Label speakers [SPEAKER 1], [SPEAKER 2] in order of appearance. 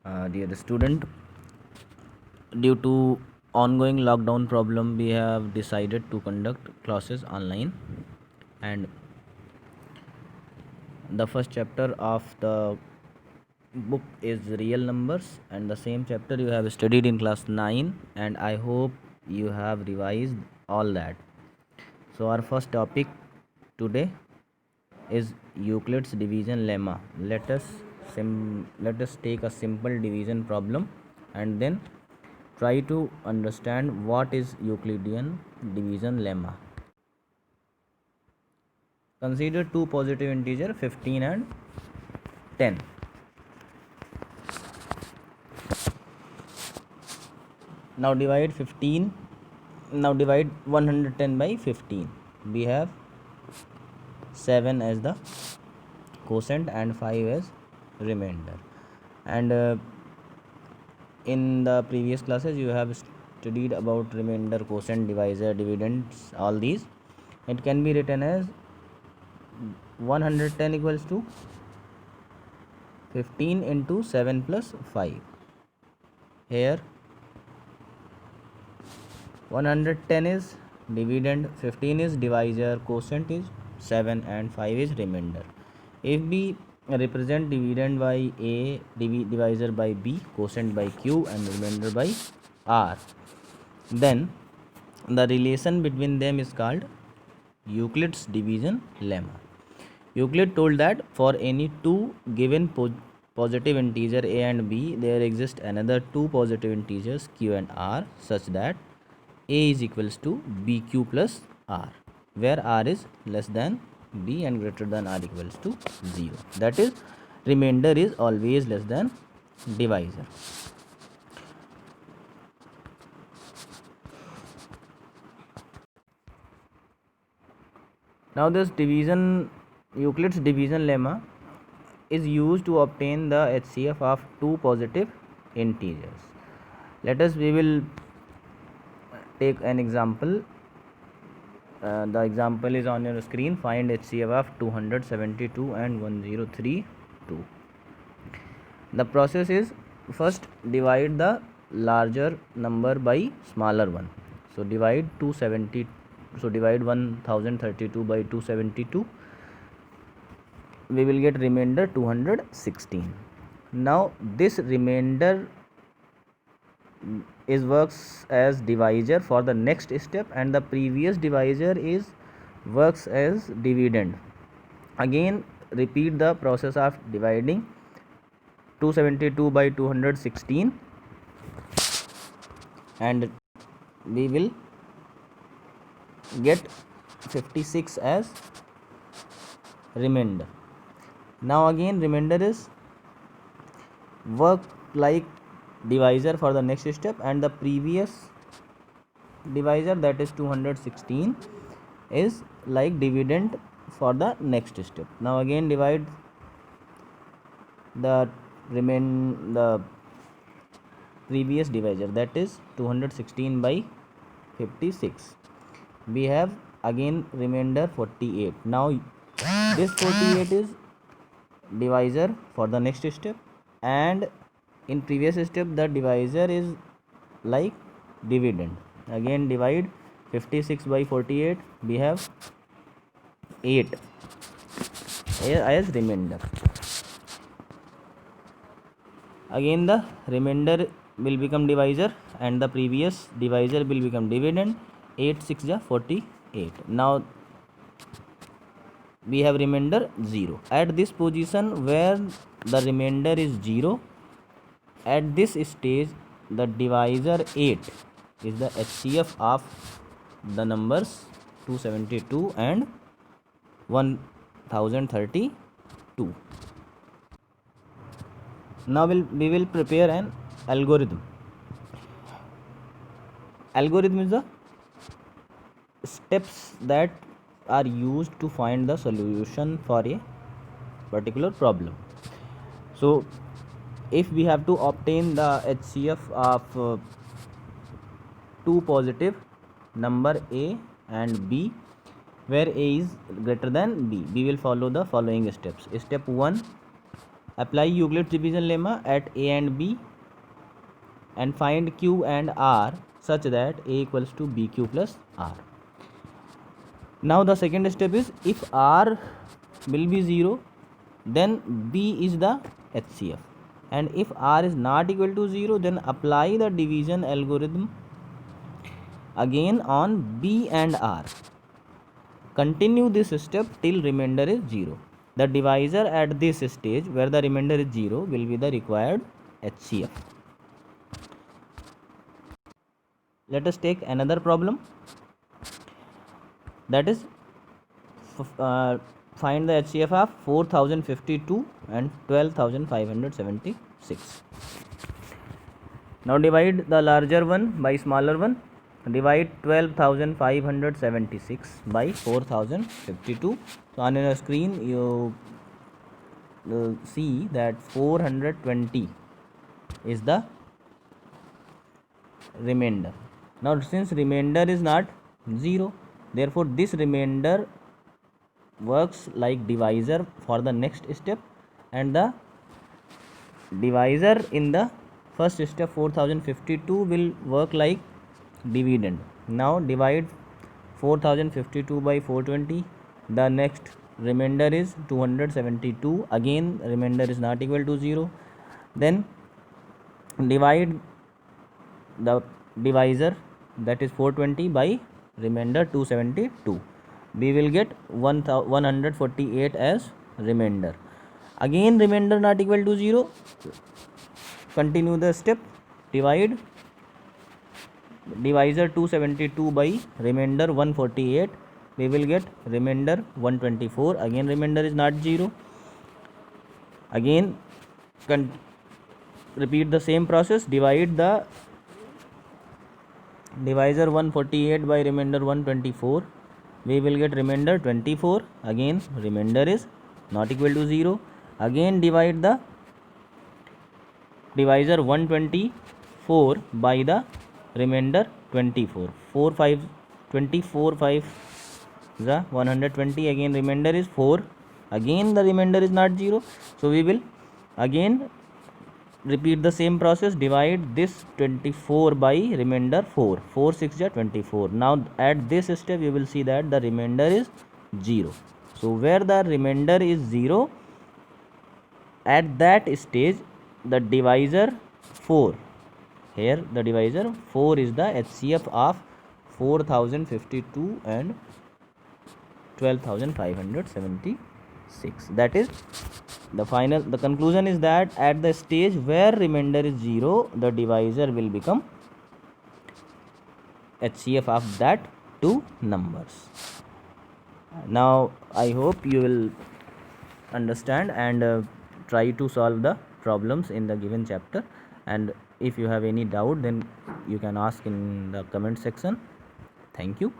[SPEAKER 1] Dear student, due to ongoing lockdown problem, we have decided to conduct classes online, and the first chapter of the book is real numbers, and the same chapter you have studied in class 9, and I hope you have revised all that. So our first topic today is Euclid's division lemma. Let us take a simple division problem and then try to understand what is Euclidean division lemma. Consider two positive integers 15 and 10. Now divide 15. Now divide 110 by 15. We have 7 as the quotient and 5 as remainder. And in the previous classes you have studied about remainder, quotient, divisor, dividends, all these. It can be written as 110 equals to 15 into 7 plus 5. Here 110 is dividend, 15 is divisor, quotient is 7 and 5 is remainder. If we represent dividend by A, divisor by B, quotient by Q and remainder by R, then the relation between them is called Euclid's division lemma. Euclid told that for any two given positive integer A and B, there exist another two positive integers Q and R such that A is equals to BQ plus R, where R is less than B and greater than R equals to 0. That is, remainder is always less than divisor. Now this Euclid's division lemma is used to obtain the HCF of two positive integers. We will take an example. The example is on your screen. Find HCF of 272 and 1032. The process is, first divide the larger number by smaller one. So divide 1032 by 272. We will get remainder 216. Now this remainder works as divisor for the next step, and the previous divisor works as dividend. Again repeat the process of dividing 272 by 216, and we will get 56 as remainder. Now again remainder is work like divisor for the next step, and the previous divisor, that is 216, is like dividend for the next step. Now again divide the previous divisor, that is 216 by 56. We have again remainder 48. Now this 48 is divisor for the next step, and in previous step the divisor is like dividend. Again divide 56 by 48. We have 8 as remainder. Again the remainder will become divisor and the previous divisor will become dividend. 8 6 is 48. Now we have remainder 0. At this position where the remainder is 0, at this stage the divisor 8 is the HCF of the numbers 272 and 1032. Now we will prepare an algorithm. Algorithm is the steps that are used to find the solution for a particular problem. So if we have to obtain the HCF of two positive number A and B, where A is greater than B, we will follow the following steps. Step 1, apply Euclid's division lemma at A and B and find Q and R such that A equals to BQ plus R. Now the second step is, if R will be 0, then B is the HCF, and if R is not equal to 0, then apply the division algorithm again on B and R. Continue this step till remainder is 0. The divisor at this stage where the remainder is 0 will be the required HCF. Let us take another problem, that is find the HCF of 4052 and 12576. Now divide the larger one by smaller one. Divide 12576 by 4052. So on your screen you see that 420 is the remainder. Now since remainder is not 0, therefore this remainder works like divisor for the next step, and the divisor in the first step 4052 will work like dividend. Now divide 4052 by 420. The next remainder is 272. Again remainder is not equal to 0. Then divide the divisor, that is 420, by remainder 272. We will get 148 as remainder. Again remainder not equal to 0. Continue the step. Divide divisor 272 by remainder 148. We will get remainder 124. Again remainder is not 0. Again repeat the same process. Divide the divisor 148 by remainder 124. We will get remainder 24. Again remainder is not equal to 0. Again divide the divisor 124 by the remainder 24. 24 5 the 120. Again remainder is 4. Again the remainder is not 0. So we will again repeat the same process. Divide this 24 by remainder 4. 4 6 is 24. Now at this step you will see that the remainder is 0. So where the remainder is 0, at that stage the divisor 4, here the divisor 4 is the HCF of 4052 and 12576. That is the conclusion is that at the stage where remainder is 0, the divisor will become HCF of that two numbers. Now I hope you will understand and try to solve the problems in the given chapter, and if you have any doubt then you can ask in the comment section. Thank you.